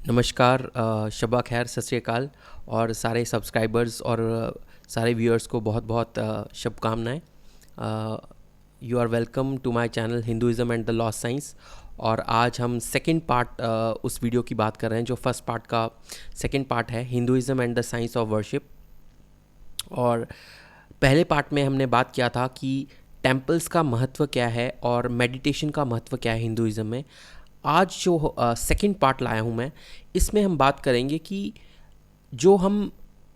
नमस्कार, शब्बा खैर, सत श्री अकाल और सारे सब्सक्राइबर्स और सारे व्यूअर्स को बहुत बहुत शुभकामनाएं। You are welcome to my channel Hinduism and the lost science. और आज हम सेकंड पार्ट उस वीडियो की बात कर रहे हैं जो फर्स्ट पार्ट का सेकंड पार्ट है, Hinduism and the science of worship. और पहले पार्ट में हमने बात किया था कि टेम्पल्स का महत्व क्या है और मेडिटेशन का महत्व क्या है हिंदुइज़्म में। आज जो सेकंड पार्ट लाया हूँ मैं, इसमें हम बात करेंगे कि जो हम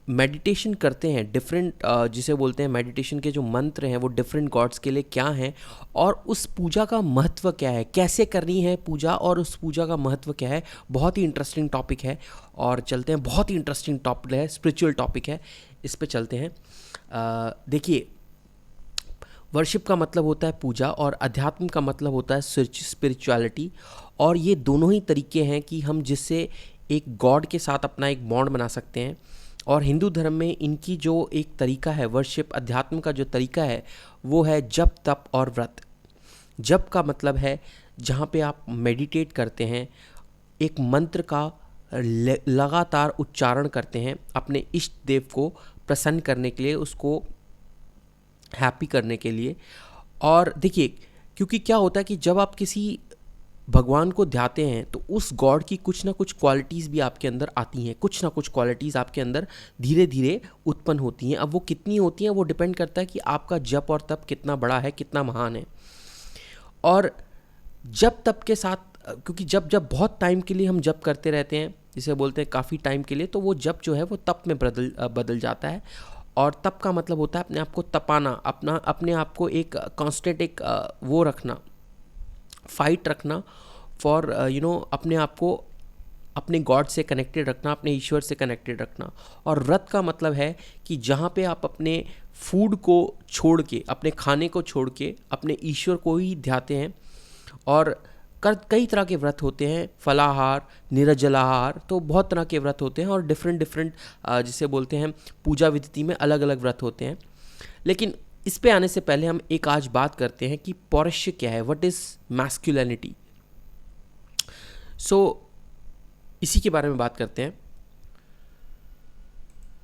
मेडिटेशन करते हैं डिफरेंट, जिसे बोलते हैं मेडिटेशन के जो मंत्र हैं वो डिफरेंट गॉड्स के लिए क्या हैं और उस पूजा का महत्व क्या है, कैसे करनी है पूजा और उस पूजा का महत्व क्या है। बहुत ही इंटरेस्टिंग टॉपिक है और चलते हैं। बहुत ही इंटरेस्टिंग टॉपिक है, स्पिरिचुअल टॉपिक है, इस पे चलते हैं। देखिए, वर्शिप का मतलब होता है पूजा और अध्यात्म का मतलब होता है स्पिरिचुअलिटी। और ये दोनों ही तरीके हैं कि हम जिससे एक गॉड के साथ अपना एक बॉन्ड बना सकते हैं। और हिंदू धर्म में इनकी जो एक तरीका है, वर्शिप अध्यात्म का जो तरीका है वो है जप, तप और व्रत। जप का मतलब है जहाँ पे आप मेडिटेट करते हैं, एक मंत्र का लगातार उच्चारण करते हैं अपने इष्ट देव को प्रसन्न करने के लिए, उसको हैप्पी करने के लिए। और देखिए, क्योंकि क्या होता है कि जब आप किसी भगवान को ध्याते हैं तो उस गॉड की कुछ ना कुछ क्वालिटीज़ भी आपके अंदर आती हैं, कुछ ना कुछ क्वालिटीज़ आपके अंदर धीरे धीरे उत्पन्न होती हैं। अब वो कितनी होती हैं वो डिपेंड करता है कि आपका जप और तप कितना बड़ा है, कितना महान है। और जब तप के साथ, क्योंकि जब जब बहुत टाइम के लिए हम जप करते रहते हैं, जिसे बोलते हैं काफ़ी टाइम के लिए, तो वो जप जो है वो तप में बदल जाता है। और तप का मतलब होता है अपने आप को तपाना, अपने आप को एक कांस्टेंट एक वो रखना, फाइट रखना फॉर अपने आप को अपने गॉड से कनेक्टेड रखना, अपने ईश्वर से कनेक्टेड रखना। और व्रत का मतलब है कि जहाँ पे आप अपने फूड को छोड़ के, अपने खाने को छोड़ के अपने ईश्वर को ही ध्याते हैं। और कई तरह के व्रत होते हैं, फलाहार, निर्जलाहार, तो बहुत तरह के व्रत होते हैं और डिफरेंट डिफरेंट जिसे बोलते हैं पूजा विधि में अलग अलग व्रत होते हैं। लेकिन इस पे आने से पहले हम एक आज बात करते हैं कि पौरुष क्या है, व्हाट इज़ मैस्कुलिनिटी। सो इसी के बारे में बात करते हैं।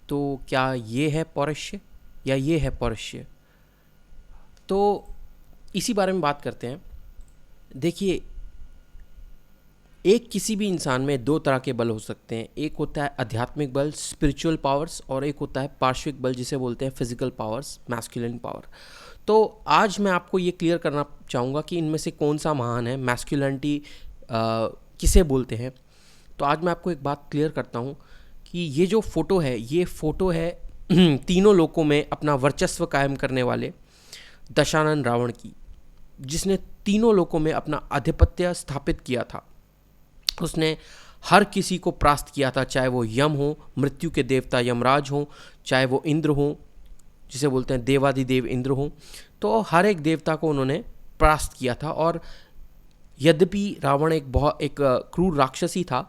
तो क्या ये है पौरुष या ये है पौरुष, तो इसी बारे में बात करते हैं। देखिए, एक किसी भी इंसान में दो तरह के बल हो सकते हैं। एक होता है आध्यात्मिक बल, स्पिरिचुअल पावर्स, और एक होता है पार्श्विक बल, जिसे बोलते हैं फिजिकल पावर्स, मैस्कुलिन पावर। तो आज मैं आपको ये क्लियर करना चाहूँगा कि इनमें से कौन सा महान है, मैस्कुलिनिटी किसे बोलते हैं। तो आज मैं आपको एक बात क्लियर करता हूँ कि ये जो फ़ोटो है, ये फ़ोटो है तीनों लोकों में अपना वर्चस्व कायम करने वाले दशानन रावण की, जिसने तीनों लोकों में अपना आधिपत्य स्थापित किया था। उसने हर किसी को परास्त किया था, चाहे वो यम हो, मृत्यु के देवता यमराज हो, चाहे वो इंद्र हो, जिसे बोलते हैं देवाधिदेव इंद्र हो। तो हर एक देवता को उन्होंने परास्त किया था। और यद्यपि रावण एक क्रूर राक्षसी था,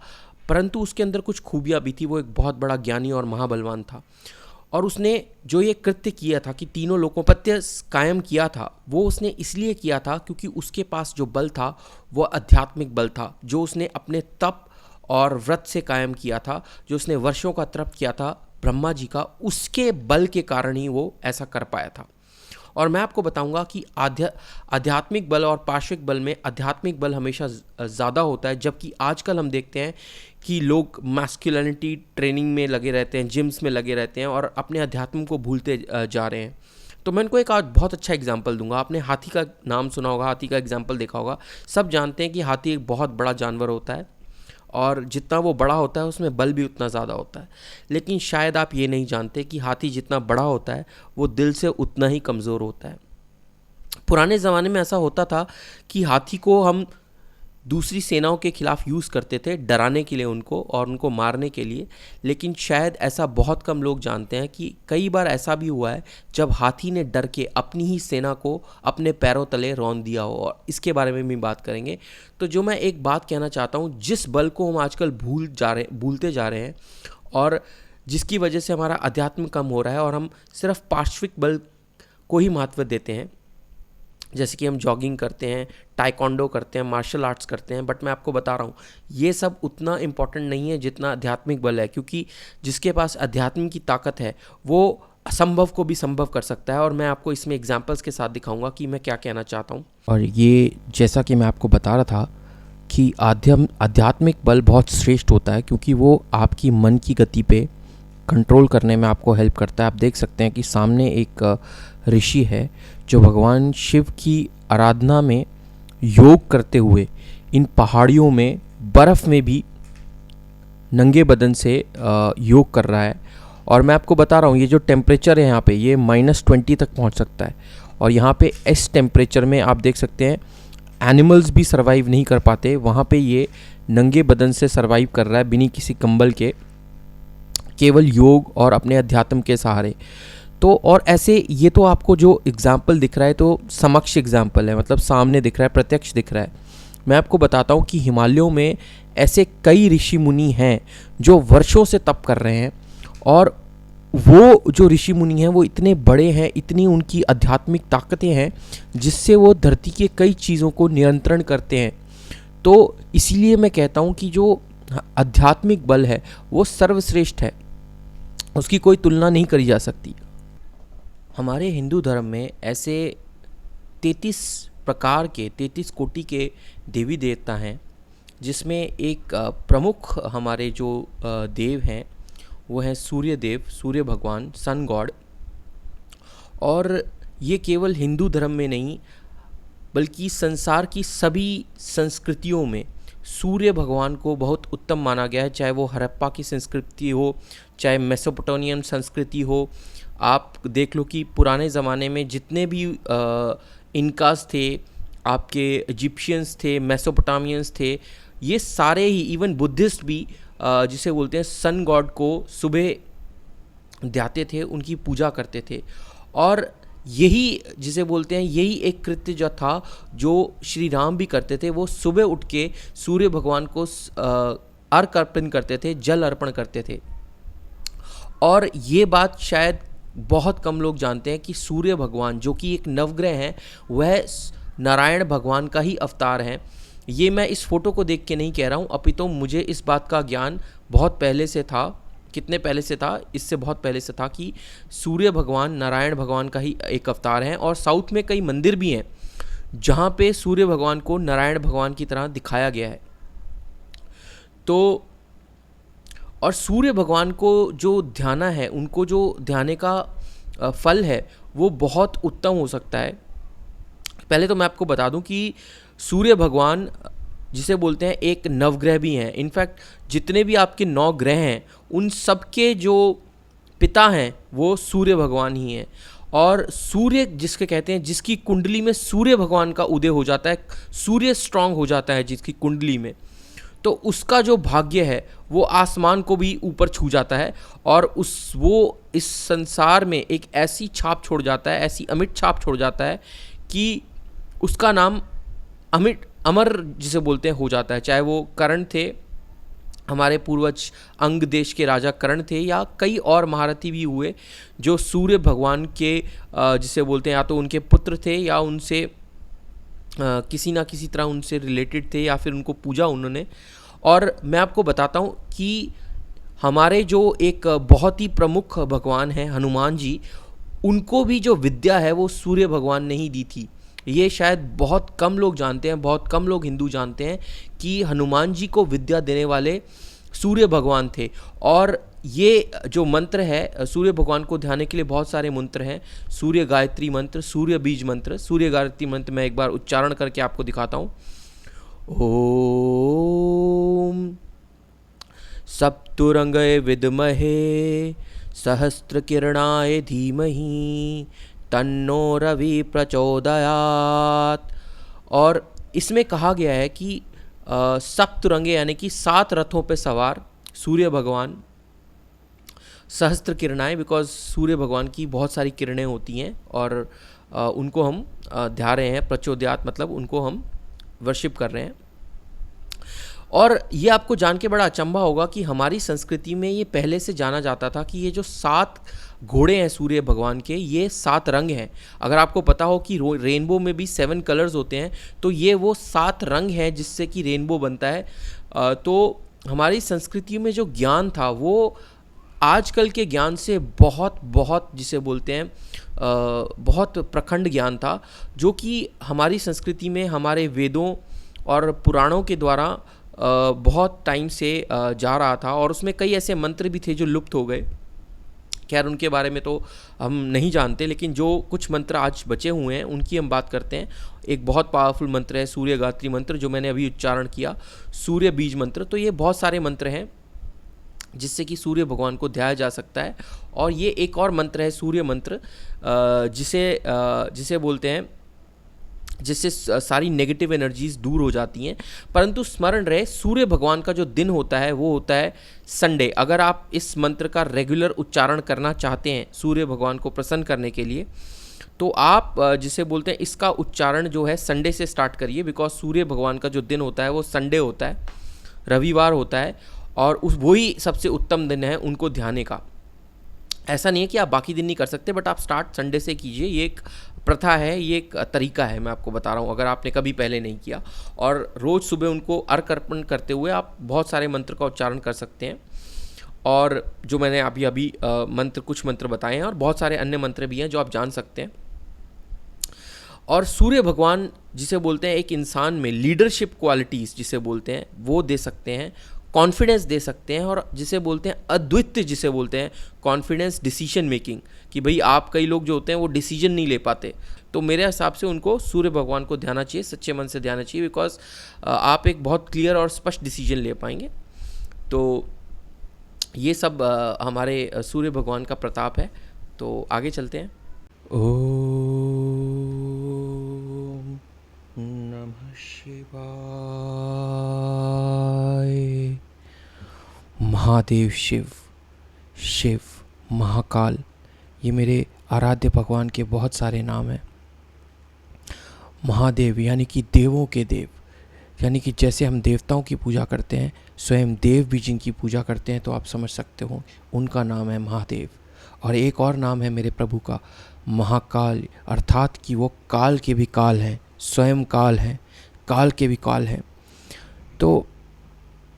परंतु उसके अंदर कुछ खूबियाँ भी थी। वो एक बहुत बड़ा ज्ञानी और महाबलवान था। और उसने जो ये कृत्य किया था कि तीनों लोकोपत्य कायम किया था, वो उसने इसलिए किया था क्योंकि उसके पास जो बल था वो आध्यात्मिक बल था, जो उसने अपने तप और व्रत से कायम किया था, जो उसने वर्षों का तप किया था ब्रह्मा जी का, उसके बल के कारण ही वो ऐसा कर पाया था। और मैं आपको बताऊंगा कि आध्यात्मिक बल और पार्श्विक बल में आध्यात्मिक बल हमेशा ज़्यादा होता है, जबकि आजकल हम देखते हैं कि लोग मैस्कुलिनिटी ट्रेनिंग में लगे रहते हैं, जिम्स में लगे रहते हैं और अपने अध्यात्म को भूलते जा रहे हैं। तो मैं इनको एक आज बहुत अच्छा एग्जाम्पल दूंगा। आपने हाथी का नाम सुना होगा, हाथी का एग्जाम्पल देखा होगा। सब जानते हैं कि हाथी एक बहुत बड़ा जानवर होता है और जितना वो बड़ा होता है उसमें बल भी उतना ज़्यादा होता है। लेकिन शायद आप ये नहीं जानते कि हाथी जितना बड़ा होता है वो दिल से उतना ही कमज़ोर होता है। पुराने ज़माने में ऐसा होता था कि हाथी को हम दूसरी सेनाओं के खिलाफ यूज़ करते थे, डराने के लिए उनको और उनको मारने के लिए। लेकिन शायद ऐसा बहुत कम लोग जानते हैं कि कई बार ऐसा भी हुआ है जब हाथी ने डर के अपनी ही सेना को अपने पैरों तले रौंद दिया हो, और इसके बारे में भी बात करेंगे। तो जो मैं एक बात कहना चाहता हूँ, जिस बल को हम आजकल भूलते जा रहे हैं और जिसकी वजह से हमारा अध्यात्म कम हो रहा है और हम सिर्फ पार्श्विक बल को ही महत्व देते हैं, जैसे कि हम जॉगिंग करते हैं, टाइकोंडो करते हैं, मार्शल आर्ट्स करते हैं, बट मैं आपको बता रहा हूँ ये सब उतना इम्पोर्टेंट नहीं है जितना आध्यात्मिक बल है, क्योंकि जिसके पास अध्यात्म की ताकत है वो असंभव को भी संभव कर सकता है। और मैं आपको इसमें एग्जांपल्स के साथ दिखाऊंगा कि मैं क्या कहना चाहता हूँ। और ये जैसा कि मैं आपको बता रहा था कि आध्यात्मिक बल बहुत श्रेष्ठ होता है, क्योंकि वो आपकी मन की गति पे कंट्रोल करने में आपको हेल्प करता है। आप देख सकते हैं कि सामने एक ऋषि है जो भगवान शिव की आराधना में योग करते हुए इन पहाड़ियों में बर्फ़ में भी नंगे बदन से योग कर रहा है। और मैं आपको बता रहा हूँ ये जो टेम्परेचर है यहाँ पे ये -20 तक पहुँच सकता है। और यहाँ पे इस टेम्परेचर में आप देख सकते हैं एनिमल्स भी सर्वाइव नहीं कर पाते, वहाँ पे ये नंगे बदन से सर्वाइव कर रहा है बिना किसी कंबल के, केवल योग और अपने अध्यात्म के सहारे। तो और ऐसे ये तो आपको जो एग्जाम्पल दिख रहा है तो समक्ष एग्जाम्पल है, मतलब सामने दिख रहा है, प्रत्यक्ष दिख रहा है। मैं आपको बताता हूँ कि हिमालयों में ऐसे कई ऋषि मुनि हैं जो वर्षों से तप कर रहे हैं, और वो जो ऋषि मुनि हैं वो इतने बड़े हैं, इतनी उनकी आध्यात्मिक ताकतें हैं जिससे वो धरती के कई चीज़ों को नियंत्रण करते हैं। तो इसीलिए मैं कहता हूँ कि जो आध्यात्मिक बल है वो सर्वश्रेष्ठ है, उसकी कोई तुलना नहीं करी जा सकती। हमारे हिंदू धर्म में ऐसे 33 प्रकार के 33 कोटि के देवी देवता हैं, जिसमें एक प्रमुख हमारे जो देव हैं वो हैं सूर्य देव, सूर्य भगवान, सन गॉड। और ये केवल हिंदू धर्म में नहीं बल्कि संसार की सभी संस्कृतियों में सूर्य भगवान को बहुत उत्तम माना गया है, चाहे वो हड़प्पा की संस्कृति हो, चाहे मेसोपोटामियन संस्कृति हो। आप देख लो कि पुराने ज़माने में जितने भी इनकास थे, आपके इजिप्शियंस थे, मेसोपोटामियंस थे, ये सारे ही, इवन बुद्धिस्ट भी जिसे बोलते हैं सन गॉड को सुबह ध्याते थे, उनकी पूजा करते थे। और यही जिसे बोलते हैं यही एक कृत्य जो था जो श्री राम भी करते थे, वो सुबह उठ के सूर्य भगवान को अर्घ अर्पण करते थे, जल अर्पण करते थे। और ये बात शायद बहुत कम लोग जानते हैं कि सूर्य भगवान जो कि एक नवग्रह हैं वह नारायण भगवान का ही अवतार हैं। ये मैं इस फोटो को देख के नहीं कह रहा हूँ, अपितु मुझे इस बात का ज्ञान बहुत पहले से था। कितने पहले से था? इससे बहुत पहले से था कि सूर्य भगवान नारायण भगवान का ही एक अवतार हैं। और साउथ में कई मंदिर भी हैं जहाँ पे सूर्य भगवान को नारायण भगवान की तरह दिखाया गया है। तो और सूर्य भगवान को जो ध्याना है, उनको जो ध्याने का फल है वो बहुत उत्तम हो सकता है। पहले तो मैं आपको बता दूं कि सूर्य भगवान जिसे बोलते हैं एक नवग्रह भी हैं। इनफैक्ट जितने भी आपके 9 ग्रह हैं उन सब के जो पिता हैं वो सूर्य भगवान ही हैं। और सूर्य जिसके कहते हैं, जिसकी कुंडली में सूर्य भगवान का उदय हो जाता है, सूर्य स्ट्रांग हो जाता है जिसकी कुंडली में, तो उसका जो भाग्य है वो आसमान को भी ऊपर छू जाता है। और वो इस संसार में एक ऐसी छाप छोड़ जाता है, ऐसी अमिट छाप छोड़ जाता है कि उसका नाम अमर जिसे बोलते हैं हो जाता है। चाहे वो कर्ण थे, हमारे पूर्वज अंग देश के राजा कर्ण थे, या कई और महारथी भी हुए जो सूर्य भगवान के जिसे बोलते हैं या तो उनके पुत्र थे या उनसे किसी ना किसी तरह उनसे रिलेटेड थे, या फिर उनको पूजा उन्होंने। और मैं आपको बताता हूँ कि हमारे जो एक बहुत ही प्रमुख भगवान हैं हनुमान जी, उनको भी जो विद्या है वो सूर्य भगवान ने ही दी थी। ये शायद बहुत कम लोग जानते हैं, बहुत कम लोग हिंदू जानते हैं कि हनुमान जी को विद्या देने वाले सूर्य भगवान थे। और ये जो मंत्र है सूर्य भगवान को ध्याने के लिए बहुत सारे मंत्र हैं। सूर्य गायत्री मंत्र, सूर्य बीज मंत्र। सूर्य गायत्री मंत्र मैं एक बार उच्चारण करके आपको दिखाता हूँ। ओम सप्तुरंगये विद्महे सहस्त्रकिरणाय धीमहि तन्नो रवि प्रचोदयात्। और इसमें कहा गया है कि सप्तरंगे यानी कि 7 रथों पे सवार सूर्य भगवान, सहस्त्र किरणाएं, बिकॉज सूर्य भगवान की बहुत सारी किरणें होती हैं और उनको हम ध्या रहे हैं, प्रचोदयात मतलब उनको हम वर्शिप कर रहे हैं। और ये आपको जान के बड़ा अचंभा होगा कि हमारी संस्कृति में ये पहले से जाना जाता था कि ये जो 7 घोड़े हैं सूर्य भगवान के, ये 7 रंग हैं। अगर आपको पता हो कि रेनबो में भी 7 कलर्स होते हैं, तो ये वो 7 रंग हैं जिससे कि रेनबो बनता है। तो हमारी संस्कृति में जो ज्ञान था वो आजकल के ज्ञान से बहुत बहुत जिसे बोलते हैं बहुत प्रखंड ज्ञान था, जो कि हमारी संस्कृति में हमारे वेदों और पुराणों के द्वारा बहुत टाइम से जा रहा था। और उसमें कई ऐसे मंत्र भी थे जो लुप्त हो गए। खैर उनके बारे में तो हम नहीं जानते, लेकिन जो कुछ मंत्र आज बचे हुए हैं उनकी हम बात करते हैं। एक बहुत पावरफुल मंत्र है सूर्य गायत्री मंत्र, जो मैंने अभी उच्चारण किया, सूर्य बीज मंत्र। तो ये बहुत सारे मंत्र हैं जिससे कि सूर्य भगवान को ध्याया जा सकता है। और ये एक और मंत्र है सूर्य मंत्र, जिसे बोलते हैं, जिससे सारी नेगेटिव एनर्जीज दूर हो जाती हैं। परंतु स्मरण रहे, सूर्य भगवान का जो दिन होता है वो होता है संडे। अगर आप इस मंत्र का रेगुलर उच्चारण करना चाहते हैं सूर्य भगवान को प्रसन्न करने के लिए, तो आप जिसे बोलते हैं इसका उच्चारण जो है संडे से स्टार्ट करिए। बिकॉज सूर्य भगवान का जो दिन होता है वो संडे होता है, रविवार होता है, और वही सबसे उत्तम दिन है उनको ध्याने का। ऐसा नहीं है कि आप बाकी दिन नहीं कर सकते, बट आप स्टार्ट संडे से कीजिए। ये एक प्रथा है, ये एक तरीका है, मैं आपको बता रहा हूँ, अगर आपने कभी पहले नहीं किया। और रोज़ सुबह उनको अर्घ अर्पण करते हुए आप बहुत सारे मंत्र का उच्चारण कर सकते हैं। और जो मैंने अभी कुछ मंत्र बताए हैं, और बहुत सारे अन्य मंत्र भी हैं जो आप जान सकते हैं। और सूर्य भगवान जिसे बोलते हैं एक इंसान में लीडरशिप क्वालिटीज़ जिसे बोलते हैं वो दे सकते हैं, कॉन्फिडेंस दे सकते हैं, और जिसे बोलते हैं अद्वितीय, जिसे बोलते हैं कॉन्फिडेंस डिसीजन मेकिंग, कि भाई आप कई लोग जो होते हैं वो डिसीजन नहीं ले पाते, तो मेरे हिसाब से उनको सूर्य भगवान को ध्याना चाहिए, सच्चे मन से ध्याना चाहिए। बिकॉज आप एक बहुत क्लियर और स्पष्ट डिसीजन ले पाएंगे। तो ये सब हमारे सूर्य भगवान का प्रताप है। तो आगे चलते हैं। ओम नमः शिवाय। महादेव शिव, शिव, महाकाल, ये मेरे आराध्य भगवान के बहुत सारे नाम हैं। महादेव यानी कि देवों के देव, यानी कि जैसे हम देवताओं की पूजा करते हैं, स्वयं देव भी जिनकी पूजा करते हैं, तो आप समझ सकते हो उनका नाम है महादेव। और एक और नाम है मेरे प्रभु का, महाकाल, अर्थात कि वो काल के भी काल हैं, स्वयं काल हैं, काल के भी काल हैं। तो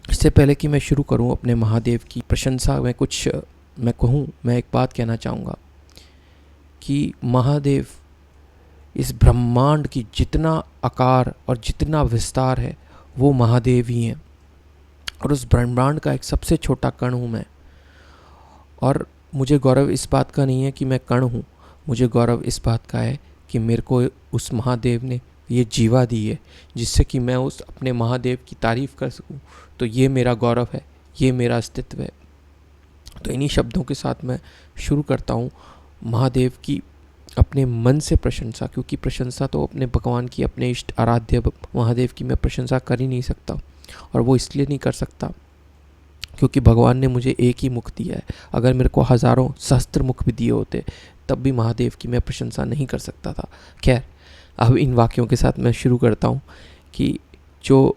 इससे पहले कि मैं शुरू करूं अपने महादेव की प्रशंसा में मैं एक बात कहना चाहूँगा कि महादेव इस ब्रह्मांड की जितना आकार और जितना विस्तार है वो महादेव ही हैं। और उस ब्रह्मांड का एक सबसे छोटा कण हूँ मैं। और मुझे गौरव इस बात का नहीं है कि मैं कण हूँ, मुझे गौरव इस बात का है कि मेरे को उस महादेव ने ये जीवा दी है जिससे कि मैं उस अपने महादेव की तारीफ़ कर सकूं। तो ये मेरा गौरव है, ये मेरा अस्तित्व है। तो इन्हीं शब्दों के साथ मैं शुरू करता हूँ महादेव की अपने मन से प्रशंसा, क्योंकि प्रशंसा तो अपने भगवान की, अपने इष्ट आराध्य महादेव की मैं प्रशंसा कर ही नहीं सकता। और वो इसलिए नहीं कर सकता क्योंकि भगवान ने मुझे एक ही मुख दिया है। अगर मेरे को हज़ारों सहस्त्र मुख भी दिए होते तब भी महादेव की मैं प्रशंसा नहीं कर सकता था। खैर, अब इन वाक्यों के साथ मैं शुरू करता हूँ कि जो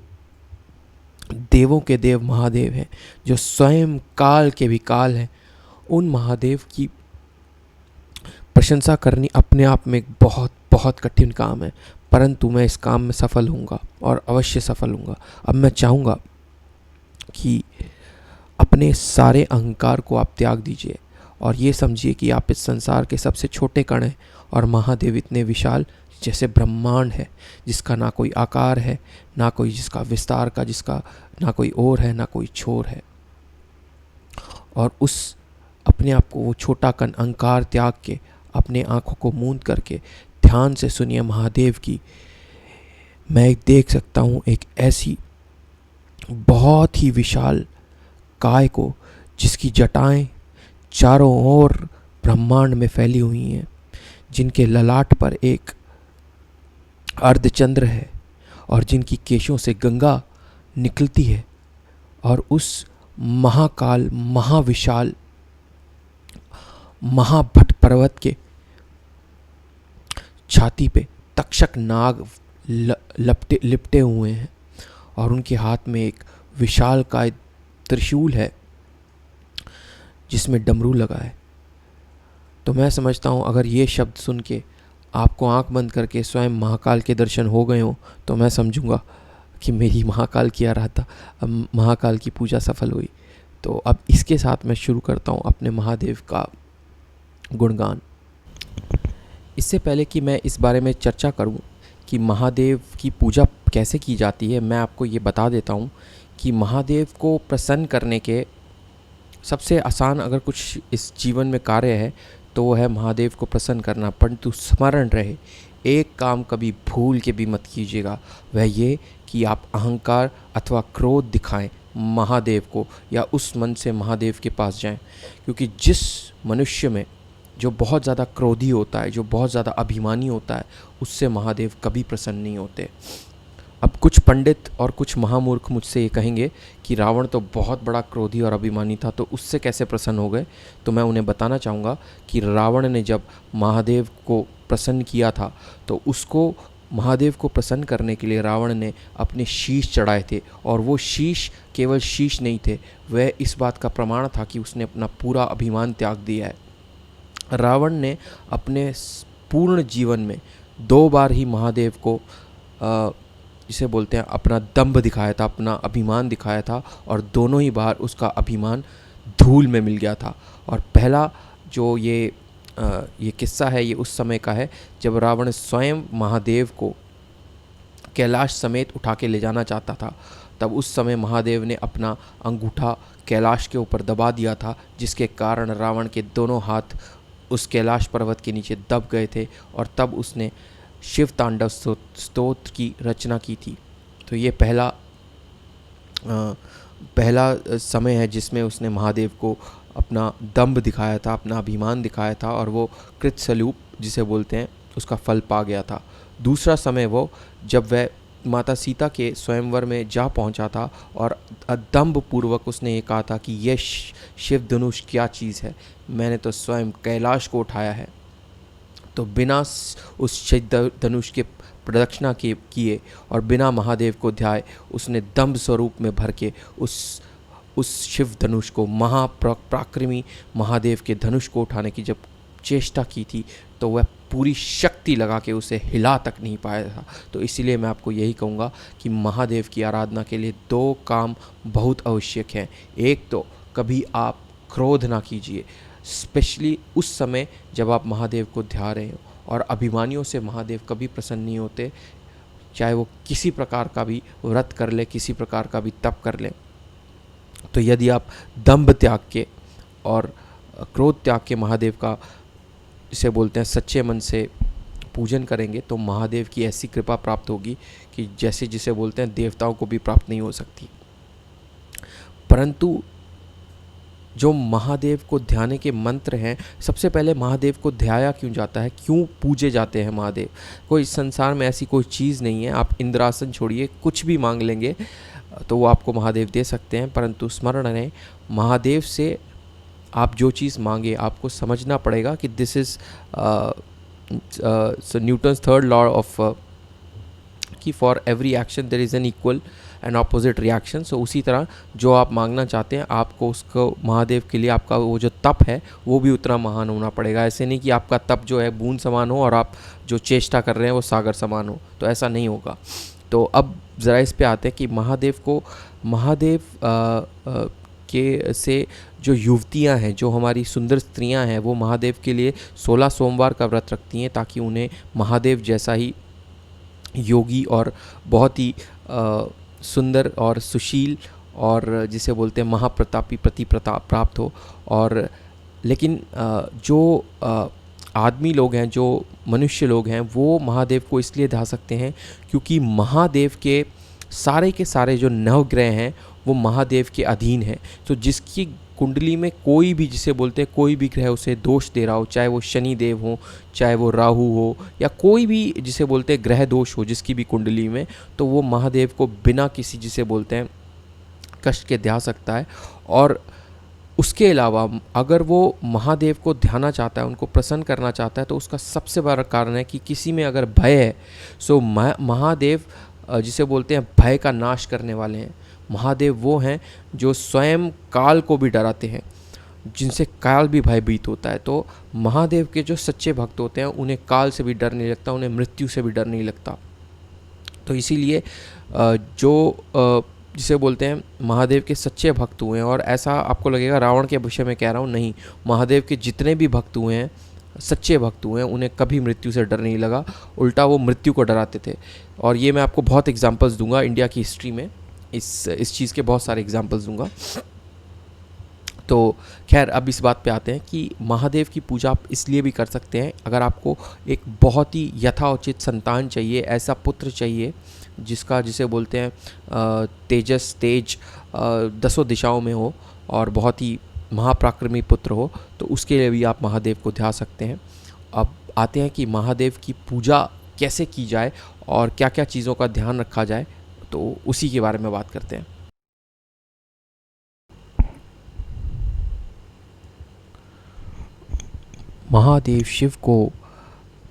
देवों के देव महादेव हैं, जो स्वयं काल के भी काल हैं, उन महादेव की प्रशंसा करनी अपने आप में एक बहुत बहुत कठिन काम है। परंतु मैं इस काम में सफल होऊंगा और अवश्य सफल होऊंगा। अब मैं चाहूँगा कि अपने सारे अहंकार को आप त्याग दीजिए और ये समझिए कि आप इस संसार के सबसे छोटे कण हैं और महादेव इतने विशाल जैसे ब्रह्मांड है, जिसका ना कोई आकार है, ना कोई जिसका विस्तार का, जिसका ना कोई ओर है, ना कोई छोर है। और उस अपने आप को वो छोटा कण अहंकार त्याग के अपने आँखों को मूंद करके ध्यान से सुनिए महादेव की। मैं देख सकता हूँ एक ऐसी बहुत ही विशाल काय को जिसकी जटाएं चारों ओर ब्रह्मांड में फैली हुई हैं, जिनके ललाट पर एक अर्धचंद्र है और जिनकी केशों से गंगा निकलती है। और उस महाकाल, महाविशाल, महाभट पर्वत के छाती पे तक्षक नाग लिपटे हुए हैं और उनके हाथ में एक विशालकाय त्रिशूल है जिसमें डमरू लगा है। तो मैं समझता हूँ अगर ये शब्द सुन के आपको आंख बंद करके स्वयं महाकाल के दर्शन हो गए हों तो मैं समझूंगा कि मेरी महाकाल की आराधना, महाकाल की पूजा सफल हुई। तो अब इसके साथ मैं शुरू करता हूँ अपने महादेव का गुणगान। इससे पहले कि मैं इस बारे में चर्चा करूं कि महादेव की पूजा कैसे की जाती है, मैं आपको ये बता देता हूं कि महादेव को प्रसन्न करने के सबसे आसान अगर कुछ इस जीवन में कार्य है तो वो है महादेव को प्रसन्न करना। परंतु स्मरण रहे, एक काम कभी भूल के भी मत कीजिएगा, वह ये कि आप अहंकार अथवा क्रोध दिखाएं महादेव को, या उस मन से महादेव के पास जाएं। क्योंकि जिस मनुष्य में जो बहुत ज़्यादा क्रोधी होता है, जो बहुत ज़्यादा अभिमानी होता है, उससे महादेव कभी प्रसन्न नहीं होते। अब कुछ पंडित और कुछ महामूर्ख मुझसे ये कहेंगे कि रावण तो बहुत बड़ा क्रोधी और अभिमानी था, तो उससे कैसे प्रसन्न हो गए। तो मैं उन्हें बताना चाहूँगा कि रावण ने जब महादेव को प्रसन्न किया था तो उसको महादेव को प्रसन्न करने के लिए रावण ने अपने शीश चढ़ाए थे, और वो शीश केवल शीश नहीं थे, वह इस बात का प्रमाण था कि उसने अपना पूरा अभिमान त्याग दिया है। रावण ने अपने पूर्ण जीवन में 2 बार ही महादेव को जिसे बोलते हैं अपना दंभ दिखाया था, अपना अभिमान दिखाया था, और दोनों ही बार उसका अभिमान धूल में मिल गया था। और पहला जो ये किस्सा है, ये उस समय का है जब रावण स्वयं महादेव को कैलाश समेत उठा के ले जाना चाहता था। तब उस समय महादेव ने अपना अंगूठा कैलाश के ऊपर दबा दिया था, जिसके कारण रावण के दोनों हाथ उस कैलाश पर्वत के नीचे दब गए थे, और तब उसने शिव तांडव स्तोत्र की रचना की थी। तो ये पहला समय है जिसमें उसने महादेव को अपना दंभ दिखाया था, अपना अभिमान दिखाया था, और वो कृतस्वरूप जिसे बोलते हैं उसका फल पा गया था। दूसरा समय वो जब वह माता सीता के स्वयंवर में जा पहुंचा था, और दंभ पूर्वक उसने ये कहा था कि यह शिव धनुष क्या चीज़ है, मैंने तो स्वयं कैलाश को उठाया है। तो बिना उस शिव धनुष के प्रदक्षिणा किए और बिना महादेव को ध्याए उसने दंभ स्वरूप में भर के उस शिव धनुष को, महापराक्रमी महादेव के धनुष को उठाने की जब चेष्टा की थी, तो वह पूरी शक्ति लगा के उसे हिला तक नहीं पाया था। तो इसीलिए मैं आपको यही कहूँगा कि महादेव की आराधना के लिए 2 काम बहुत आवश्यक हैं। एक तो कभी आप क्रोध ना कीजिए, स्पेशली उस समय जब आप महादेव को ध्या रहे हो, और अभिमानियों से महादेव कभी प्रसन्न नहीं होते, चाहे वो किसी प्रकार का भी व्रत कर ले, किसी प्रकार का भी तप कर ले। तो यदि आप दंभ त्याग के और क्रोध त्याग के महादेव का, जिसे बोलते हैं सच्चे मन से पूजन करेंगे, तो महादेव की ऐसी कृपा प्राप्त होगी कि जैसे जिसे बोलते हैं देवताओं को भी प्राप्त नहीं हो सकती। परंतु जो महादेव को ध्याने के मंत्र हैं, सबसे पहले महादेव को ध्याया क्यों जाता है, क्यों पूजे जाते हैं महादेव? कोई संसार में ऐसी कोई चीज़ नहीं है, आप इंद्रासन छोड़िए, कुछ भी मांग लेंगे तो वो आपको महादेव दे सकते हैं। परंतु स्मरण रहे, महादेव से आप जो चीज़ मांगे आपको समझना पड़ेगा कि this is Newton's 3rd law of कि for every action there is an equal and opposite reaction. So उसी तरह जो आप मांगना चाहते हैं आपको उसको महादेव के लिए आपका वो जो तप है वो भी उतना महान होना पड़ेगा। ऐसे नहीं कि आपका तप जो है बूंद समान हो और आप जो चेष्टा कर रहे हैं वो सागर समान हो, तो ऐसा नहीं होगा। तो अब ज़रा इस पे आते हैं कि महादेव के से जो युवतियां हैं, जो हमारी सुंदर स्त्रियां हैं, वो महादेव के लिए 16 सोमवार का व्रत रखती हैं ताकि उन्हें महादेव जैसा ही योगी और बहुत ही सुंदर और सुशील और जिसे बोलते हैं महाप्रतापी पति प्राप्त हो। और लेकिन जो आदमी लोग हैं, जो मनुष्य लोग हैं, वो महादेव को इसलिए ध्या सकते हैं क्योंकि महादेव के सारे जो नवग्रह हैं वो महादेव के अधीन हैं। तो जिसकी कुंडली में कोई भी, जिसे बोलते हैं कोई भी ग्रह उसे दोष दे रहा हो, चाहे वो शनि देव हो, चाहे वो राहु हो, या कोई भी जिसे बोलते हैं ग्रह दोष हो जिसकी भी कुंडली में, तो वो महादेव को बिना किसी जिसे बोलते हैं कष्ट के ध्या सकता है। और उसके अलावा अगर वो महादेव को ध्याना चाहता है, उनको प्रसन्न करना चाहता है, तो उसका सबसे बड़ा कारण है कि किसी में अगर भय है, सो महादेव जिसे बोलते हैं भय का नाश करने वाले हैं। महादेव वो हैं जो स्वयं काल को भी डराते हैं, जिनसे काल भी भयभीत होता है। तो महादेव के जो सच्चे भक्त होते हैं उन्हें काल से भी डर नहीं लगता, उन्हें मृत्यु से भी डर नहीं लगता। तो इसीलिए जिसे बोलते हैं महादेव के सच्चे भक्त हुए हैं। और ऐसा आपको लगेगा रावण के विषय में कह रहा हूँ, नहीं, महादेव के जितने भी भक्त हुए हैं, सच्चे भक्त हुए हैं, उन्हें कभी मृत्यु से डर नहीं लगा, उल्टा वो मृत्यु को डराते थे। और ये मैं आपको बहुत एग्जांपल्स दूंगा इंडिया की हिस्ट्री में, इस चीज़ के बहुत सारे एग्जांपल्स दूंगा। तो खैर अब इस बात पे आते हैं कि महादेव की पूजा आप इसलिए भी कर सकते हैं अगर आपको एक बहुत ही यथाउचित संतान चाहिए, ऐसा पुत्र चाहिए जिसे बोलते हैं तेज दसों दिशाओं में हो और बहुत ही महापराक्रमी पुत्र हो, तो उसके लिए भी आप महादेव को ध्या सकते हैं। अब आते हैं कि महादेव की पूजा कैसे की जाए और क्या क्या चीज़ों का ध्यान रखा जाए, तो उसी के बारे में बात करते हैं। महादेव शिव को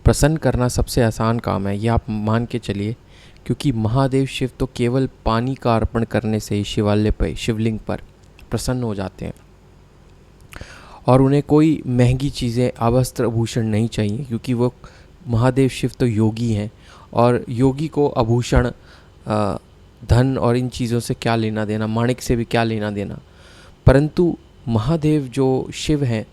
प्रसन्न करना सबसे आसान काम है, ये आप मान के चलिए, क्योंकि महादेव शिव तो केवल पानी का अर्पण करने से ही शिवालय पर, शिवलिंग पर प्रसन्न हो जाते हैं। और उन्हें कोई महंगी चीज़ें, आभूषण आभूषण नहीं चाहिए, क्योंकि वो महादेव शिव तो योगी हैं और योगी को आभूषण, धन और इन चीज़ों से क्या लेना देना, माणिक से भी क्या लेना देना। परंतु महादेव जो शिव हैं,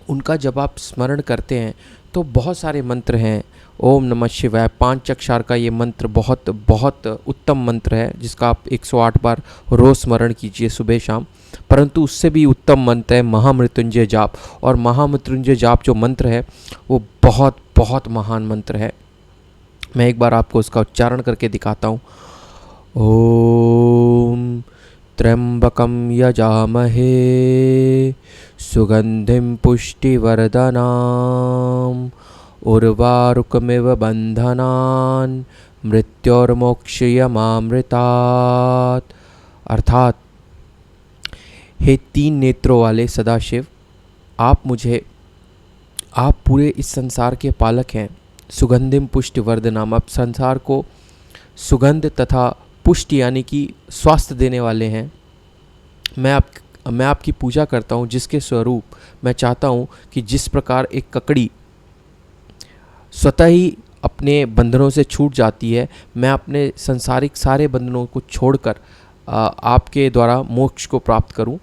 उनका जब आप स्मरण करते हैं तो बहुत सारे मंत्र हैं। ओम नमः शिवाय 5 अक्षर का ये मंत्र बहुत बहुत उत्तम मंत्र है, जिसका आप 108 बार रोज़ स्मरण कीजिए सुबह शाम। परंतु उससे भी उत्तम मंत्र है महामृत्युंजय जाप, और महामृत्युंजय जाप जो मंत्र है वो बहुत बहुत महान मंत्र है। मैं एक बार आपको उसका उच्चारण करके दिखाता हूँ। ओम त्र्यंबकं यजामहे सुगंधिं पुष्टिवर्धनम् उर्वारुकमिव बंधनान् मृत्योर्मोक्षयमामृतात्। अर्थात, हे 3 नेत्रों वाले सदाशिव, आप पूरे इस संसार के पालक हैं। सुगंधिम पुष्टि वर्धनाम, आप संसार को सुगंध तथा पुष्टि यानी कि स्वास्थ्य देने वाले हैं। मैं आपकी पूजा करता हूँ, जिसके स्वरूप मैं चाहता हूँ कि जिस प्रकार एक ककड़ी स्वतः ही अपने बंधनों से छूट जाती है, मैं अपने संसारिक सारे बंधनों को छोड़कर आपके द्वारा मोक्ष को प्राप्त करूं,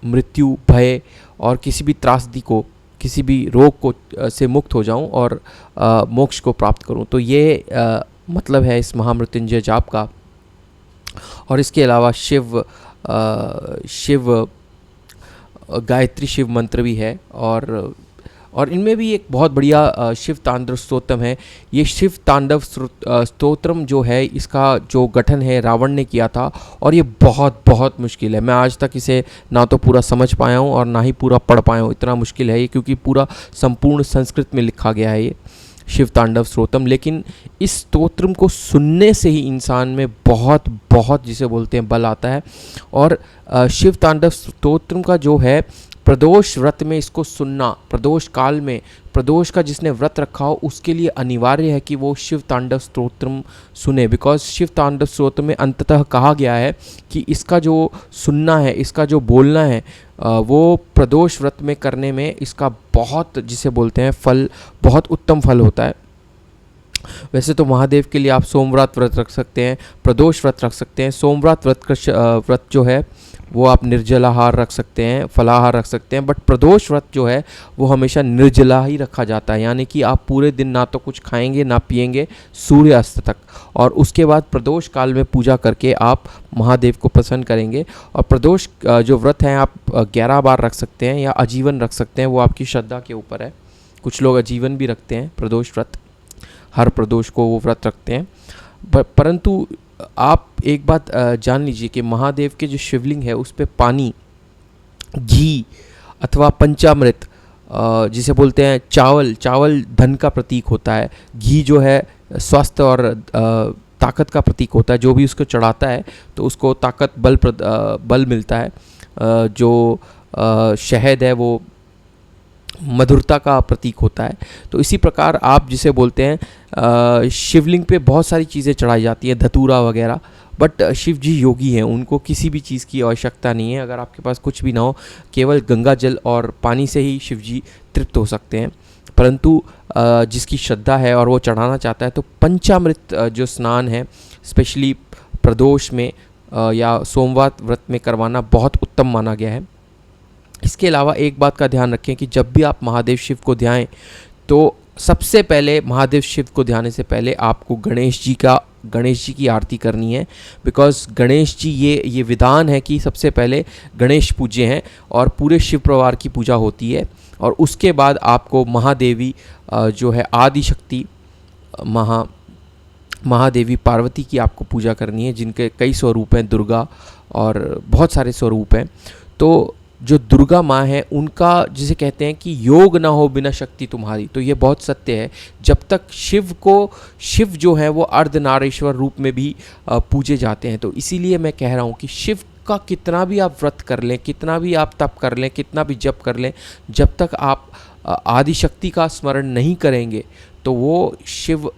मृत्यु, भय और किसी भी त्रासदी को, किसी भी रोग को से मुक्त हो जाऊं और मोक्ष को प्राप्त करूं। तो ये मतलब है इस महामृत्युंजय जाप का। और इसके अलावा शिव गायत्री शिव मंत्र भी है, और इनमें भी एक बहुत बढ़िया शिव तांडव स्तोत्रम है। ये शिव तांडव स्तोत्रम जो है, इसका जो गठन है रावण ने किया था, और ये बहुत बहुत मुश्किल है। मैं आज तक इसे ना तो पूरा समझ पाया हूँ और ना ही पूरा पढ़ पाया हूँ, इतना मुश्किल है ये, क्योंकि पूरा संपूर्ण संस्कृत में लिखा गया है ये शिव तांडव स्तोत्रम। लेकिन इस स्तोत्रम को सुनने से ही इंसान में बहुत बहुत, जिसे बोलते हैं, बल आता है। और शिव तांडव स्तोत्रम का जो है प्रदोष व्रत में इसको सुनना, प्रदोष काल में, प्रदोष का जिसने व्रत रखा हो उसके लिए अनिवार्य है कि वो शिव तांडव स्तोत्रम सुने। बिकॉज शिव तांडव स्तोत्र में अंततः कहा गया है कि इसका जो सुनना है, इसका जो बोलना है, वो प्रदोष व्रत में करने में इसका बहुत, जिसे बोलते हैं, फल, बहुत उत्तम फल होता है। वैसे तो महादेव के लिए आप सोमवार व्रत रख सकते हैं, प्रदोष व्रत रख सकते हैं। सोमवार व्रत जो है वो आप निर्जलाहार रख सकते हैं, फलाहार रख सकते हैं, बट प्रदोष व्रत जो है वो हमेशा निर्जला ही रखा जाता है। यानी कि आप पूरे दिन ना तो कुछ खाएंगे ना पिएंगे सूर्य अस्त तक, और उसके बाद प्रदोष काल में पूजा करके आप महादेव को प्रसन्न करेंगे। और प्रदोष जो व्रत हैं आप 11 बार रख सकते हैं या आजीवन रख सकते हैं, वो आपकी श्रद्धा के ऊपर है। कुछ लोग आजीवन भी रखते हैं प्रदोष व्रत, हर प्रदोष को वो व्रत रखते हैं। परंतु आप एक बात जान लीजिए कि महादेव के जो शिवलिंग है उस पे पानी, घी अथवा पंचामृत, जिसे बोलते हैं चावल धन का प्रतीक होता है। घी जो है स्वास्थ्य और ताकत का प्रतीक होता है। जो भी उसको चढ़ाता है तो उसको ताकत, बल मिलता है। जो शहद है वो मधुरता का प्रतीक होता है। तो इसी प्रकार आप जिसे बोलते हैं शिवलिंग पे बहुत सारी चीज़ें चढ़ाई जाती हैं, धतूरा वगैरह, बट शिव जी योगी हैं, उनको किसी भी चीज़ की आवश्यकता नहीं है। अगर आपके पास कुछ भी ना हो, केवल गंगा जल और पानी से ही शिव जी तृप्त हो सकते हैं। परंतु जिसकी श्रद्धा है और वो चढ़ाना चाहता है तो पंचामृत जो स्नान है स्पेशली प्रदोष में या सोमवार व्रत में करवाना बहुत उत्तम माना गया है। इसके अलावा एक बात का ध्यान रखें कि जब भी आप महादेव शिव को ध्याएं तो सबसे पहले महादेव शिव को ध्याने से पहले आपको गणेश जी की आरती करनी है। बिकॉज गणेश जी ये विधान है कि सबसे पहले गणेश पूज्य हैं और पूरे शिव परिवार की पूजा होती है। और उसके बाद आपको महादेवी जो है आदि शक्ति महादेवी पार्वती की आपको पूजा करनी है, जिनके कई स्वरूप हैं, दुर्गा और बहुत सारे स्वरूप हैं। तो जो दुर्गा माँ है उनका जिसे कहते हैं कि योग ना हो बिना शक्ति तुम्हारी, तो ये बहुत सत्य है। जब तक शिव जो है वो अर्धनारीश्वर रूप में भी पूजे जाते हैं। तो इसीलिए मैं कह रहा हूँ कि शिव का कितना भी आप व्रत कर लें, कितना भी आप तप कर लें, कितना भी जप कर लें, जब तक आप आदिशक्ति का स्मरण नहीं करेंगे तो वो शिव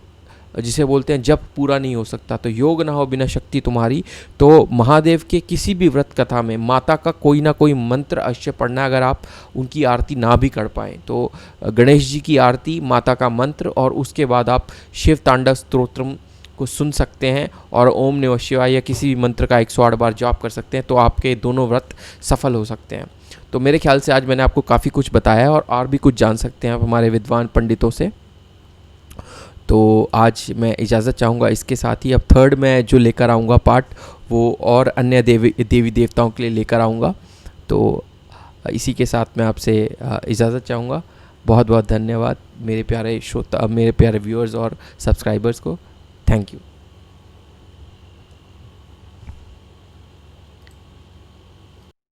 जिसे बोलते हैं जप पूरा नहीं हो सकता। तो योग ना हो बिना शक्ति तुम्हारी, तो महादेव के किसी भी व्रत कथा में माता का कोई ना कोई मंत्र अवश्य पढ़ना है, अगर आप उनकी आरती ना भी कर पाएँ तो गणेश जी की आरती, माता का मंत्र, और उसके बाद आप शिव तांडव स्तोत्रम को सुन सकते हैं और ओम नमः शिवाय या किसी भी मंत्र का 108 बार जाप कर सकते हैं। तो आपके दोनों व्रत सफल हो सकते हैं। तो मेरे ख्याल से आज मैंने आपको काफ़ी कुछ बताया और भी कुछ जान सकते हैं आप हमारे विद्वान पंडितों से। तो आज मैं इजाज़त चाहूँगा। इसके साथ ही अब थर्ड मैं जो लेकर आऊँगा पार्ट, वो और अन्य देवी देवताओं के लिए लेकर आऊँगा। तो इसी के साथ मैं आपसे इजाज़त चाहूँगा। बहुत बहुत धन्यवाद मेरे प्यारे व्यूअर्स और सब्सक्राइबर्स को। Thank you.